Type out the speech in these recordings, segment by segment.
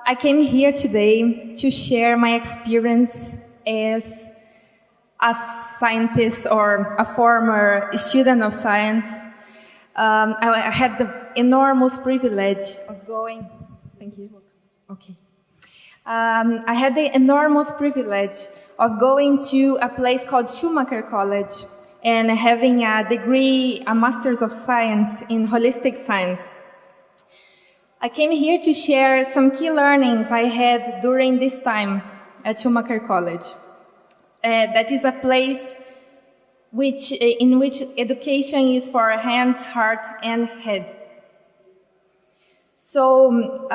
I came here today to share my experience as a scientist or a former student of science. I had the enormous privilege of going. Thank you. Okay. I had the enormous privilege of going to a place called Schumacher College and having a degree, a Master's of Science in Holistic Science. I came here to share some key learnings I had during this time at Schumacher College. That is a place in which education is for hands, heart, and head. So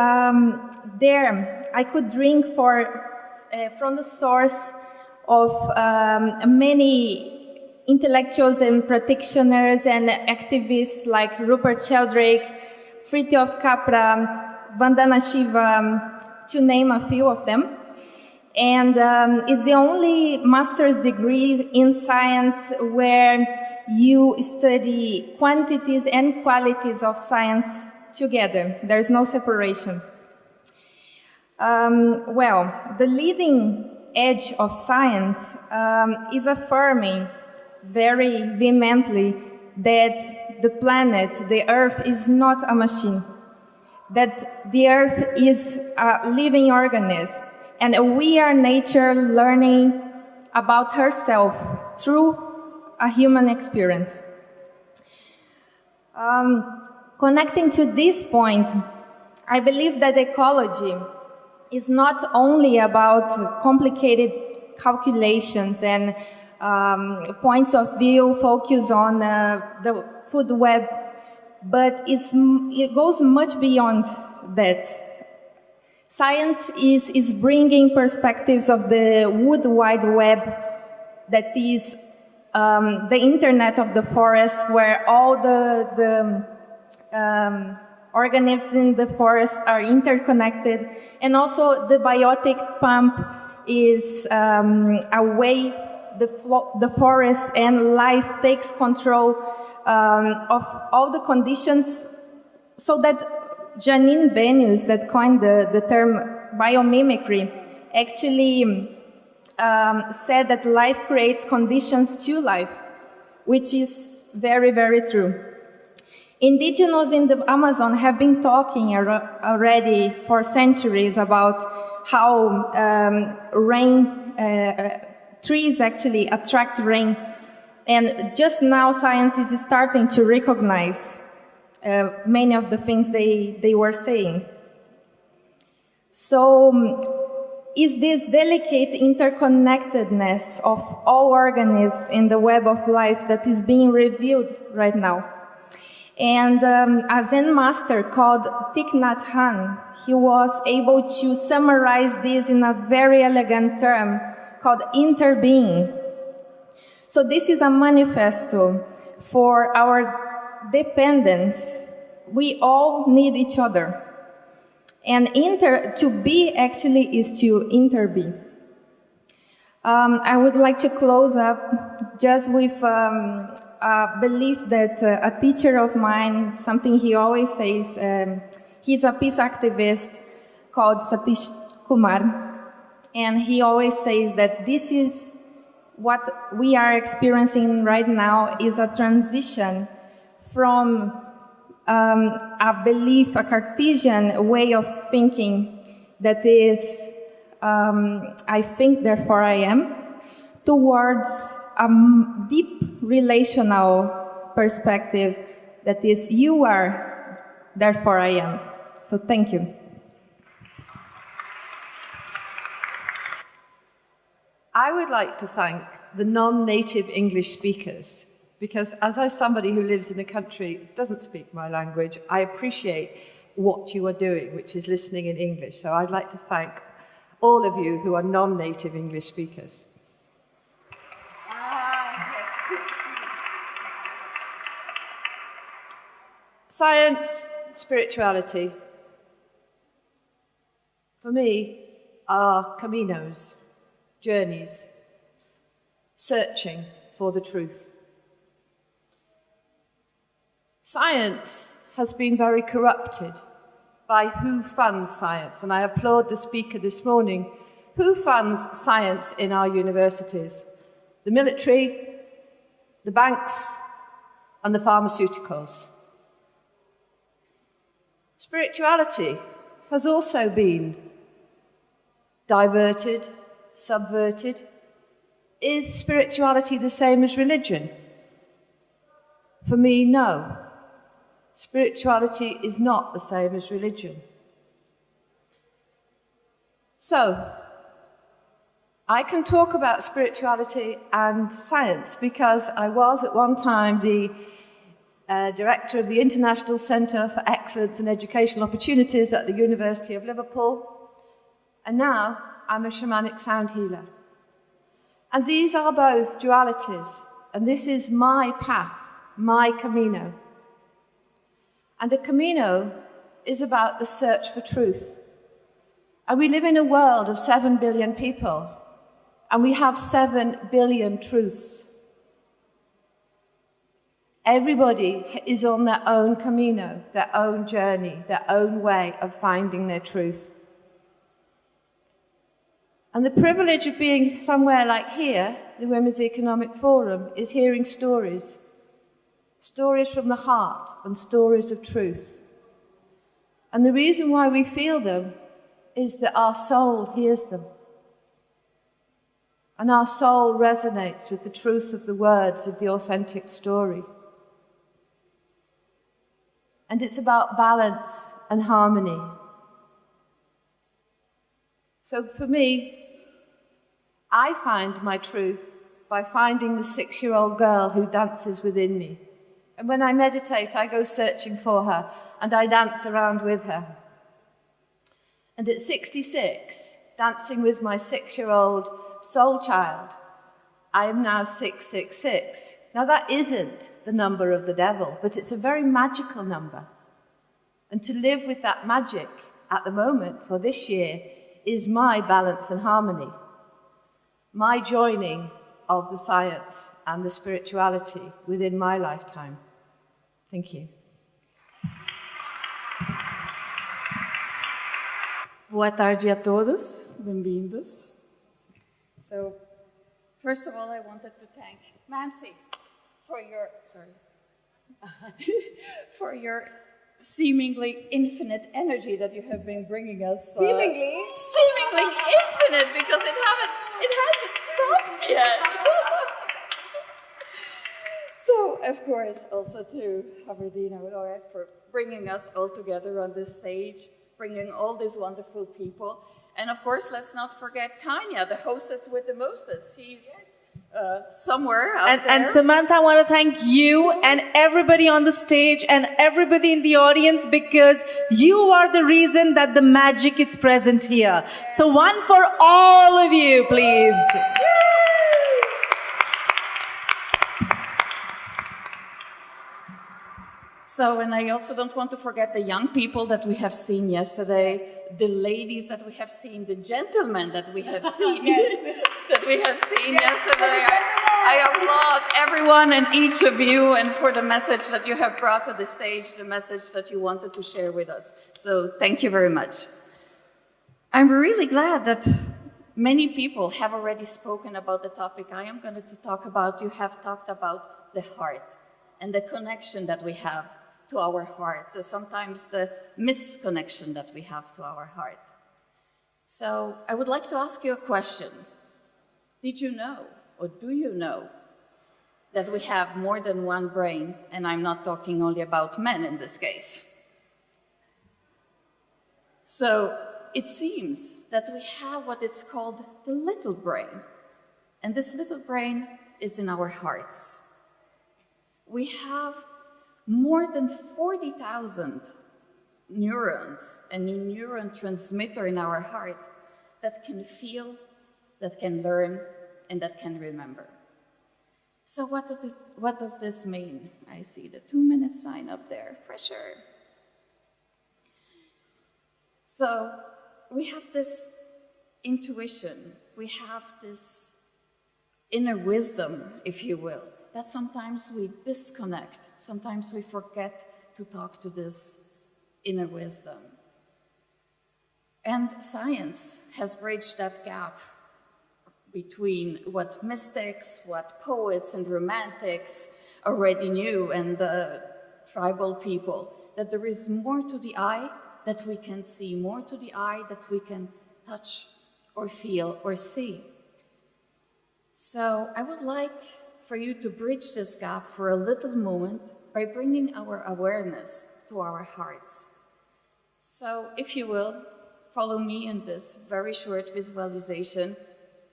there, I could drink from the source of many intellectuals and practitioners and activists like Rupert Sheldrake, Fritjof Capra, Vandana Shiva, to name a few of them. And it's the only master's degree in science where you study quantities and qualities of science together. There's no separation. The leading edge of science is affirming very vehemently that the planet, the Earth, is not a machine, that the Earth is a living organism, and we are nature learning about herself through a human experience. Connecting to this point, I believe that ecology is not only about complicated calculations and points of view focus on the food web, but it goes much beyond that. Science is bringing perspectives of the wood wide web, that is the internet of the forest, where all the organisms in the forest are interconnected, and also the biotic pump is a way the forest and life takes control of all the conditions, so that Janine Benyus, that coined the term biomimicry, actually said that life creates conditions to life, which is very, very true. Indigenous in the Amazon have been talking already for centuries about how trees actually attract rain. And just now science is starting to recognize many of the things they were saying. So is this delicate interconnectedness of all organisms in the web of life that is being revealed right now. And a Zen master called Thich Nhat Hanh, he was able to summarize this in a very elegant term called interbeing. So this is a manifesto for our dependence. We all need each other. And to be actually is to interbe. I would like to close up just with a belief that a teacher of mine, something he always says, he's a peace activist called Satish Kumar, and he always says that this is what we are experiencing right now is a transition from a belief, a Cartesian way of thinking that is, I think, therefore I am, towards a deep relational perspective that is, you are, therefore I am. So thank you. I would like to thank the non-native English speakers, because as somebody who lives in a country that doesn't speak my language, I appreciate what you are doing, which is listening in English. So I'd like to thank all of you who are non-native English speakers. Science, spirituality, for me, are caminos, journeys, searching for the truth. Science has been very corrupted by who funds science, and I applaud the speaker this morning. Who funds science in our universities? The military, the banks, and the pharmaceuticals. Spirituality has also been diverted, subverted. Is spirituality the same as religion? For me, no. Spirituality is not the same as religion. So, I can talk about spirituality and science because I was at one time the director of the International Centre for Excellence and Educational Opportunities at the University of Liverpool, and now I'm a shamanic sound healer. And these are both dualities, and this is my path, my Camino. And a Camino is about the search for truth. And we live in a world of 7 billion people, and we have 7 billion truths. Everybody is on their own Camino, their own journey, their own way of finding their truth. And the privilege of being somewhere like here, the Women's Economic Forum, is hearing stories. Stories from the heart and stories of truth. And the reason why we feel them is that our soul hears them. And our soul resonates with the truth of the words of the authentic story. And it's about balance and harmony. So for me, I find my truth by finding the 6-year-old girl who dances within me. And when I meditate, I go searching for her, and I dance around with her. And at 66, dancing with my 6-year-old soul child, I am now 666. Now that isn't the number of the devil, but it's a very magical number. And to live with that magic at the moment for this year is my balance and harmony, my joining of the science and the spirituality within my lifetime. Thank you. Boa tarde a todos, bem-vindos. So, first of all, I wanted to thank Nancy for your seemingly infinite energy that you have been bringing us. Seemingly infinite, because it hasn't stopped yet. So, of course, also to Aberdeen for bringing us all together on this stage, bringing all these wonderful people. And of course, let's not forget Tanya, the hostess with the mostest. She's somewhere out there. And Samantha, I want to thank you and everybody on the stage and everybody in the audience, because you are the reason that the magic is present here. So one for all of you, please. So, and I also don't want to forget the young people that we have seen yesterday, the ladies that we have seen, the gentlemen that we have seen, yesterday. I applaud everyone and each of you, and for the message that you have brought to the stage, the message that you wanted to share with us. So thank you very much. I'm really glad that many people have already spoken about the topic I am going to talk about. You have talked about the heart and the connection that we have to our heart. So sometimes the misconnection that we have to our heart. So I would like to ask you a question. Did you know, or do you know, that we have more than one brain? And I'm not talking only about men in this case. So it seems that we have what is called the little brain. And this little brain is in our hearts. We have more than 40,000 neurons and a neuron transmitter in our heart that can feel, that can learn, and that can remember. So what does this mean? I see the 2-minute sign up there, for sure. So we have this intuition, we have this inner wisdom, if you will, that sometimes we disconnect, sometimes we forget to talk to this inner wisdom. And science has bridged that gap between what mystics, what poets and romantics already knew, and the tribal people, that there is more to the eye that we can see, more to the eye that we can touch or feel or see. So I would like for you to bridge this gap for a little moment by bringing our awareness to our hearts. So if you will, follow me in this very short visualization,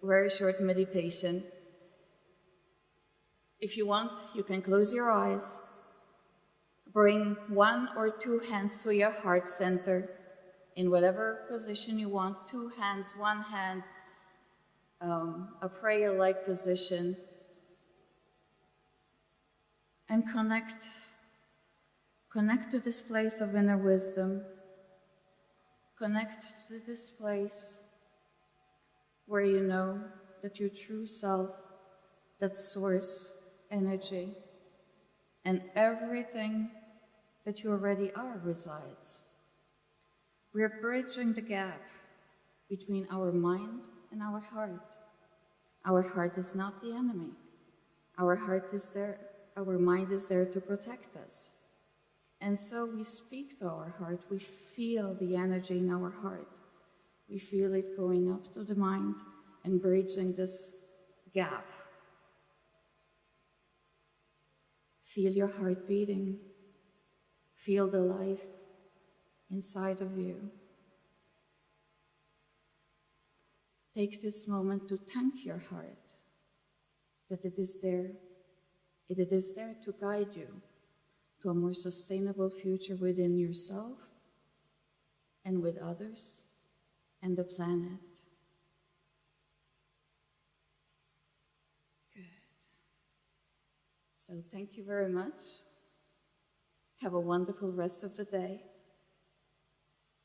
very short meditation. If you want, you can close your eyes. Bring 1 or 2 hands to your heart center in whatever position you want. 2 hands, 1 hand, a prayer-like position. And connect to this place of inner wisdom. Connect to this place where you know that your true self, that source energy, and everything that you already are resides. We're bridging the gap between our mind and our heart. Our heart is not the enemy. Our heart is there, our mind is there to protect us. And so we speak to our heart, we feel the energy in our heart. We feel it going up to the mind and bridging this gap. Feel your heart beating. Feel the life inside of you. Take this moment to thank your heart that it is there. It is there to guide you to a more sustainable future within yourself and with others and the planet. Good. So thank you very much. Have a wonderful rest of the day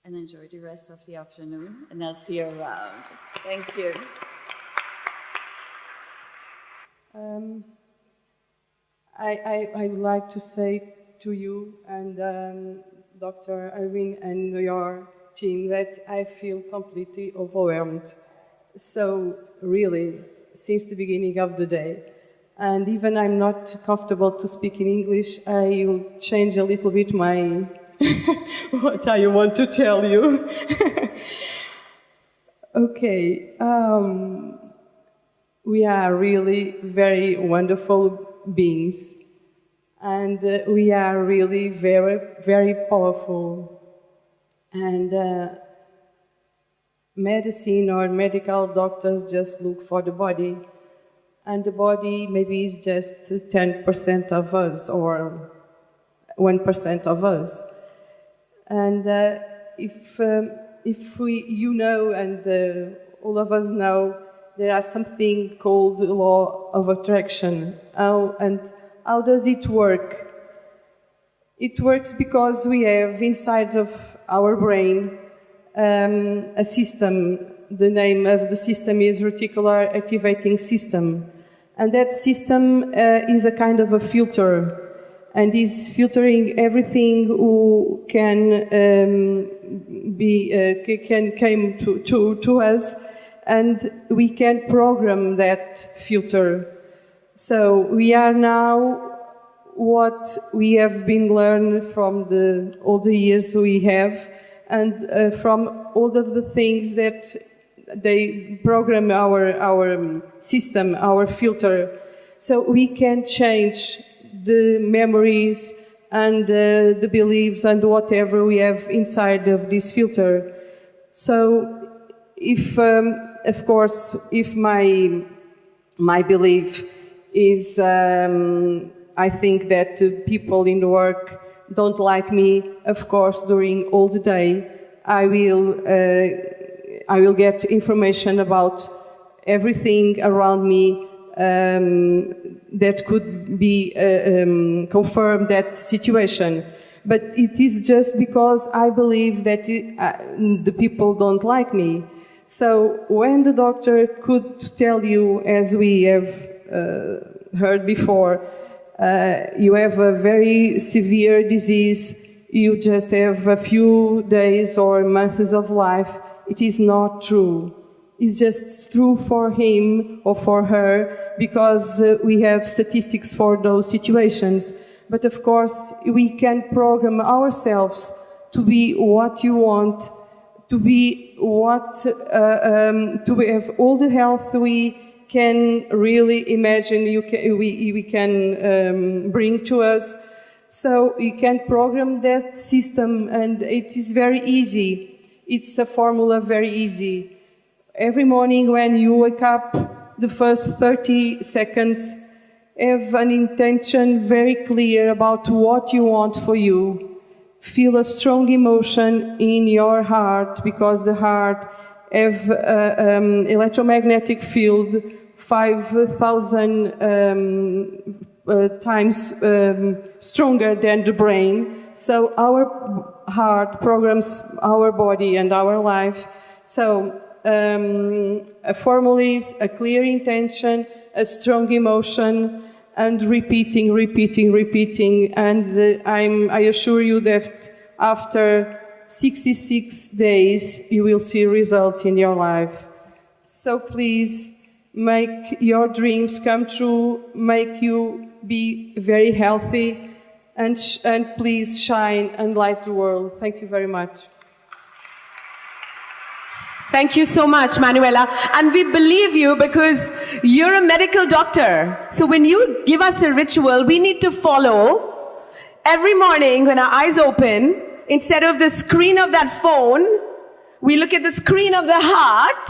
and enjoy the rest of the afternoon, and I'll see you around. Thank you. I would like to say to you and Dr. Irene and your team that I feel completely overwhelmed. So really, since the beginning of the day. And even I'm not comfortable to speak in English, I will change a little bit my what I want to tell you. Okay, we are really very wonderful beings, and we are really very, very powerful. And medicine or medical doctors just look for the body, and the body maybe is just 10% of us or 1% of us. And if we, you know, and all of us know, there is something called the law of attraction. How does it work? It works because we have inside of our brain a system. The name of the system is Reticular Activating System. And that system is a kind of a filter, and is filtering everything who can came to us, and we can program that filter. So we are now what we have been learned from all the years we have, and from all of the things that they program our system, our filter. So we can change the memories and the beliefs and whatever we have inside of this filter. So if, of course, if my belief is, I think that people in the work don't like me, of course, during all the day, I will get information about everything around me that could be confirm that situation. But it is just because I believe that the people don't like me. So when the doctor could tell you, as we have heard before, you have a very severe disease, you just have a few days or months of life, it is not true. It's just true for him or for her because we have statistics for those situations. But of course, we can program ourselves to be what you want, to be what, to have all the health we can really imagine we can bring to us. So you can program that system, and it is very easy. It's a formula very easy. Every morning when you wake up, the first 30 seconds, have an intention very clear about what you want for you. Feel a strong emotion in your heart, because the heart have electromagnetic field 5,000 times stronger than the brain. So our heart programs our body and our life. So a formula is a clear intention, a strong emotion, and repeating. And I assure you that after 66 days, you will see results in your life. So please, make your dreams come true, make you be very healthy, and please shine and light the world. Thank you very much. Thank you so much, Manuela. And we believe you because you're a medical doctor. So when you give us a ritual, we need to follow. Every morning when our eyes open, instead of the screen of that phone, we look at the screen of the heart,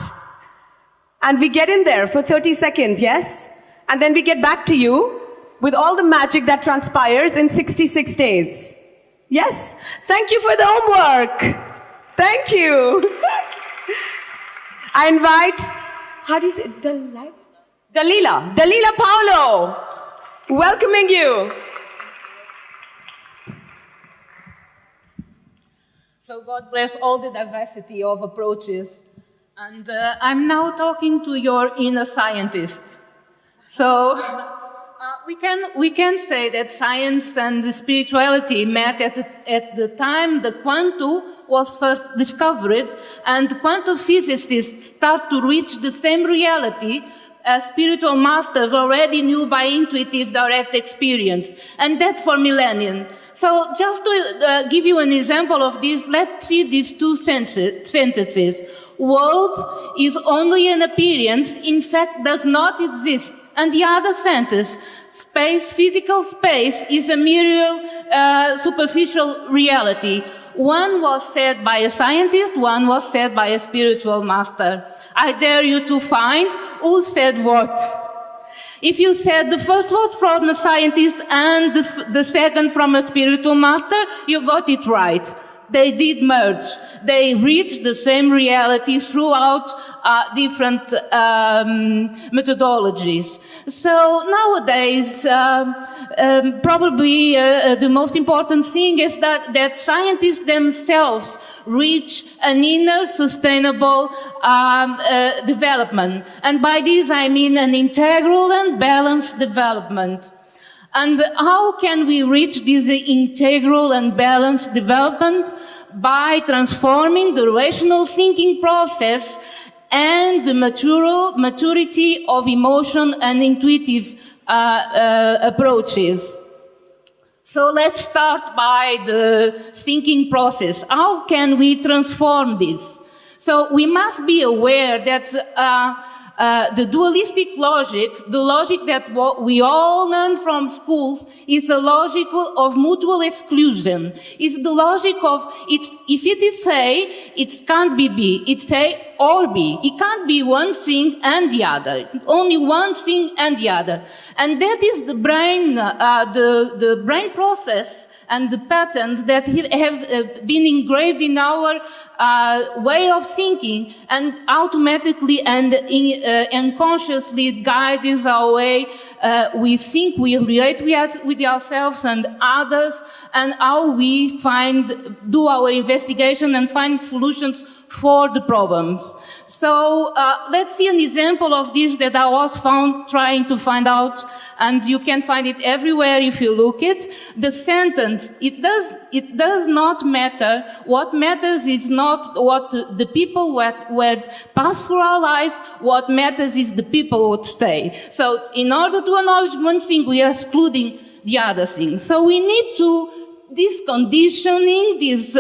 and we get in there for 30 seconds, yes? And then we get back to you with all the magic that transpires in 66 days. Yes? Thank you for the homework. Thank you. I invite, how do you say, Dalila Paulo, welcoming you. So God bless all the diversity of approaches. And I'm now talking to your inner scientist. So we can say that science and spirituality met at the time the quantum was first discovered, and quantum physicists start to reach the same reality as spiritual masters already knew by intuitive direct experience, and that for millennia. So just to give you an example of this, let's see these two sentences. World is only an appearance, in fact does not exist. And the other sentence, space, physical space, is a mere superficial reality. One was said by a scientist, one was said by a spiritual master. I dare you to find who said what. If you said the first was from a scientist and the second from a spiritual master, you got it right. They did merge. They reached the same reality throughout different methodologies. So nowadays, probably the most important thing is that scientists themselves reach an inner sustainable development. And by this I mean an integral and balanced development. And how can we reach this integral and balanced development? By transforming the rational thinking process and the maturity of emotion and intuitive approaches. So let's start by the thinking process. How can we transform this? So we must be aware that the dualistic logic, the logic that we all learn from schools, is a logic of mutual exclusion. It's the logic of, if it is A, it can't be B. It's A or B. It can't be one thing and the other. Only one thing and the other. And that is the brain, the brain process and the patterns that have been engraved in our way of thinking, and automatically and unconsciously guides our way we think, we relate with ourselves and others, and how we do our investigation and find solutions for the problems. So let's see an example of this that I was trying to find out, and you can find it everywhere if you look it. The sentence, it does not matter. What matters is not what the people would pass through our lives. What matters is the people would stay. So in order to acknowledge one thing, we are excluding the other thing. So we need to this conditioning, this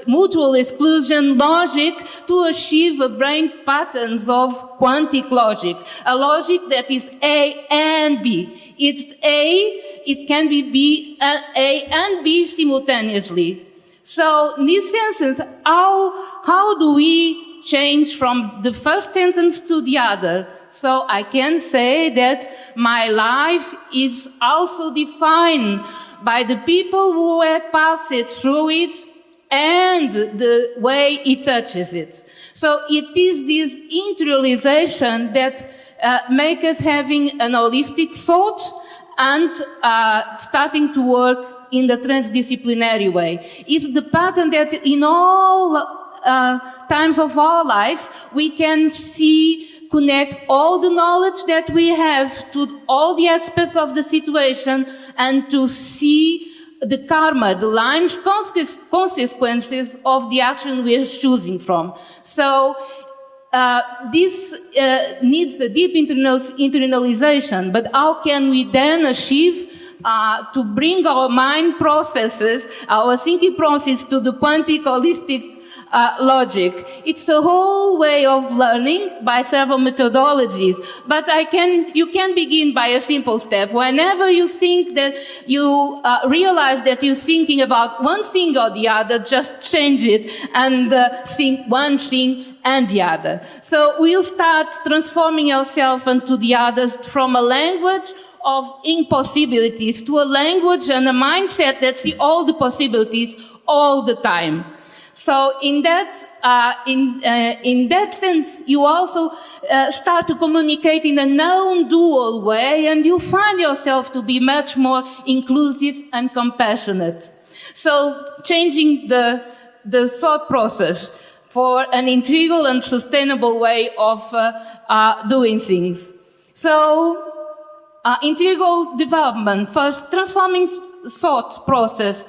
mutual exclusion logic to achieve a brain patterns of quantic logic, a logic that is A and B. It's A, it can be B, A and B simultaneously. So in this sentence, how do we change from the first sentence to the other? So I can say that my life is also defined by the people who have passed through it and the way it touches it. So it is this interiorization that makes us having an holistic thought and starting to work in the transdisciplinary way. It's the pattern that in all times of our lives we can see, connect all the knowledge that we have to all the aspects of the situation and to see the karma, the life's consequences of the action we are choosing from. So this needs a deep internalization, but how can we then achieve to bring our mind processes, our thinking process to the quantic holistic logic? It's a whole way of learning by several methodologies, but you can begin by a simple step. Whenever you think that you realize that you're thinking about one thing or the other, just change it and think one thing and the other. So we'll start transforming ourselves into the others from a language of impossibilities to a language and a mindset that see all the possibilities all the time. So in that sense, you also start to communicate in a non-dual way, and you find yourself to be much more inclusive and compassionate. So changing the thought process for an integral and sustainable way of doing things. So integral development, first transforming thought process.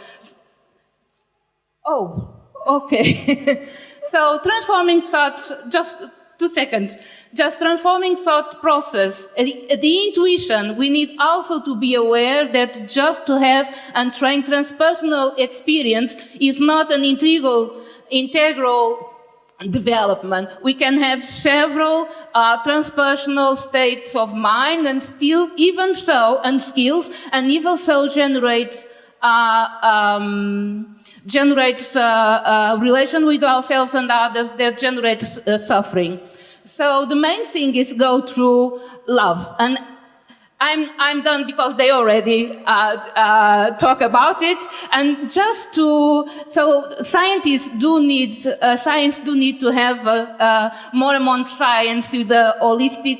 Oh. Okay. So transforming thought, just 2 seconds. Just transforming thought process. The intuition, we need also to be aware that just to have and train transpersonal experience is not an integral development. We can have several transpersonal states of mind and still, even so, and skills, and even so generates relation with ourselves and others that generates suffering. So the main thing is go through love. And I'm done because they already talk about it. And just so science do need to have more and more science with the holistic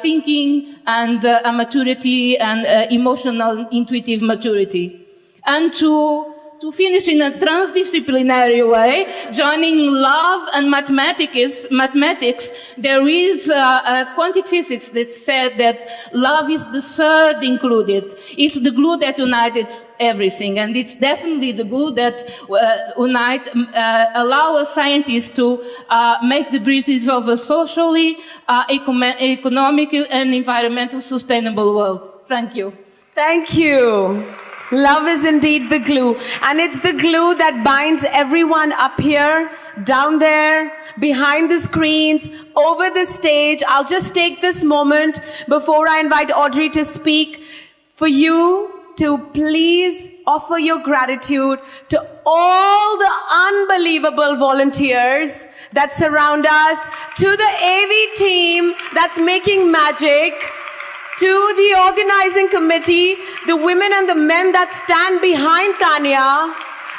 thinking and a maturity and emotional intuitive maturity. And to finish in a transdisciplinary way, joining love and mathematics, there is quantic physics that said that love is the third included. It's the glue that unites everything, and it's definitely the glue that allow us scientists to make the bridges of a socially, economic, and environmental sustainable world. Thank you. Thank you. Love is indeed the glue. And it's the glue that binds everyone up here, down there, behind the screens, over the stage. I'll just take this moment before I invite Audrey to speak for you to please offer your gratitude to all the unbelievable volunteers that surround us, to the AV team that's making magic, to the organizing committee, the women and the men that stand behind thntha,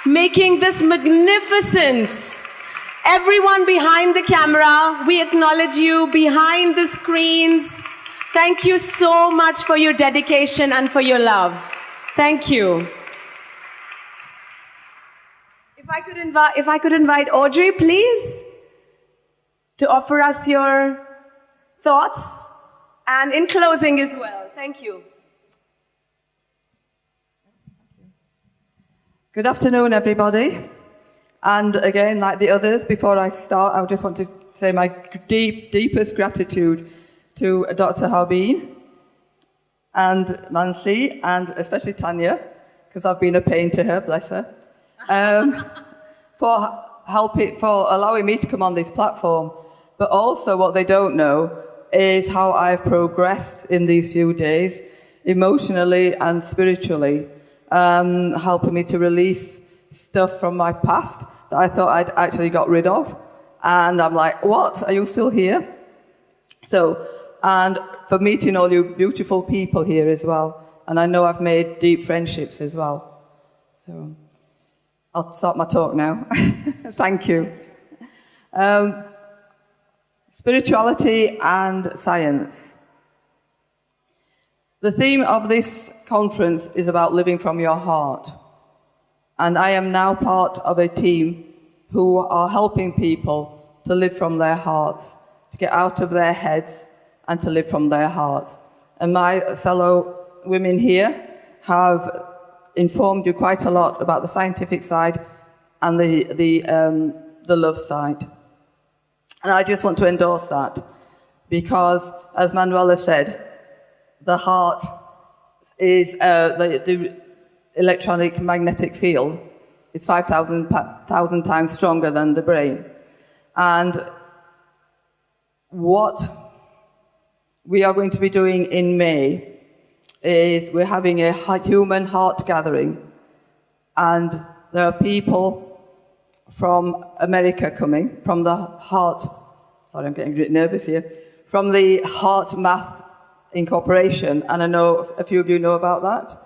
making this magnificence. Everyone behind the camera, we acknowledge you behind the screens. Thank you so much for your dedication and for your love. Thank you. If I could invite Audrey, please, to offer us your thoughts and in closing as well. Thank you. Good afternoon, everybody. And again, like the others, before I start, I just want to say my deepest gratitude to Dr. Harbin and Mansi, and especially Tanya, because I've been a pain to her, bless her, for allowing me to come on this platform. But also what they don't know is how I've progressed in these few days, emotionally and spiritually, helping me to release stuff from my past that I thought I'd actually got rid of. And I'm like, what? Are you still here? So, and for meeting all you beautiful people here as well. And I know I've made deep friendships as well. So, I'll start my talk now. Thank you. Spirituality and science. The theme of this conference is about living from your heart. And I am now part of a team who are helping people to live from their hearts, to get out of their heads and to live from their hearts. And my fellow women here have informed you quite a lot about the scientific side and the love side. And I just want to endorse that because, as Manuela said, the heart is the electronic magnetic field is 5,000 times stronger than the brain. And what we are going to be doing in May is we're having a human heart gathering, and there are people from America coming, from the heart, sorry, I'm getting a bit nervous here, from the Heart Math Incorporation, and I know a few of you know about that.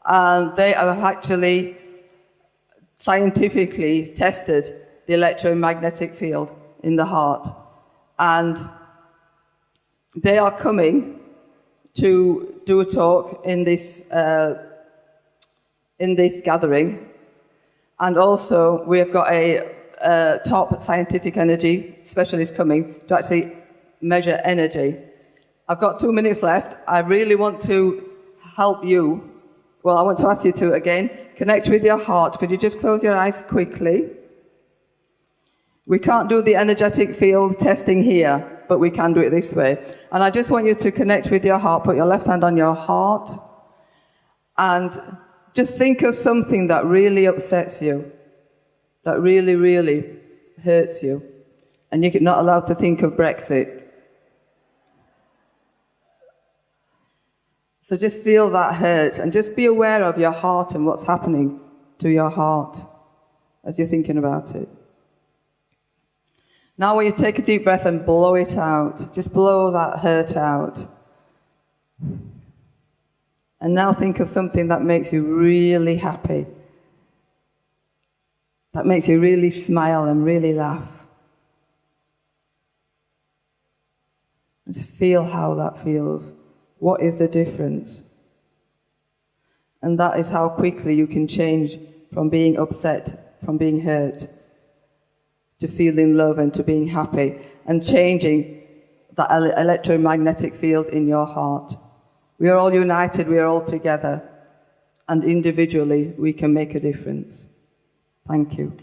And they have actually scientifically tested the electromagnetic field in the heart. And they are coming to do a talk in this gathering. And also, we have got a top scientific energy specialist coming to actually measure energy. I've got 2 minutes left. I really want to help you. Well, I want to ask you to, again, connect with your heart. Could you just close your eyes quickly? We can't do the energetic field testing here, but we can do it this way. And I just want you to connect with your heart. Put your left hand on your heart. And just think of something that really upsets you, that really, really hurts you. And you're not allowed to think of Brexit. So just feel that hurt and just be aware of your heart and what's happening to your heart as you're thinking about it. Now when you take a deep breath and blow it out, just blow that hurt out. And now think of something that makes you really happy, that makes you really smile and really laugh. And just feel how that feels. What is the difference? And that is how quickly you can change from being upset, from being hurt, to feeling love and to being happy, and changing that electromagnetic field in your heart. We are all united, we are all together, and individually we can make a difference. Thank you.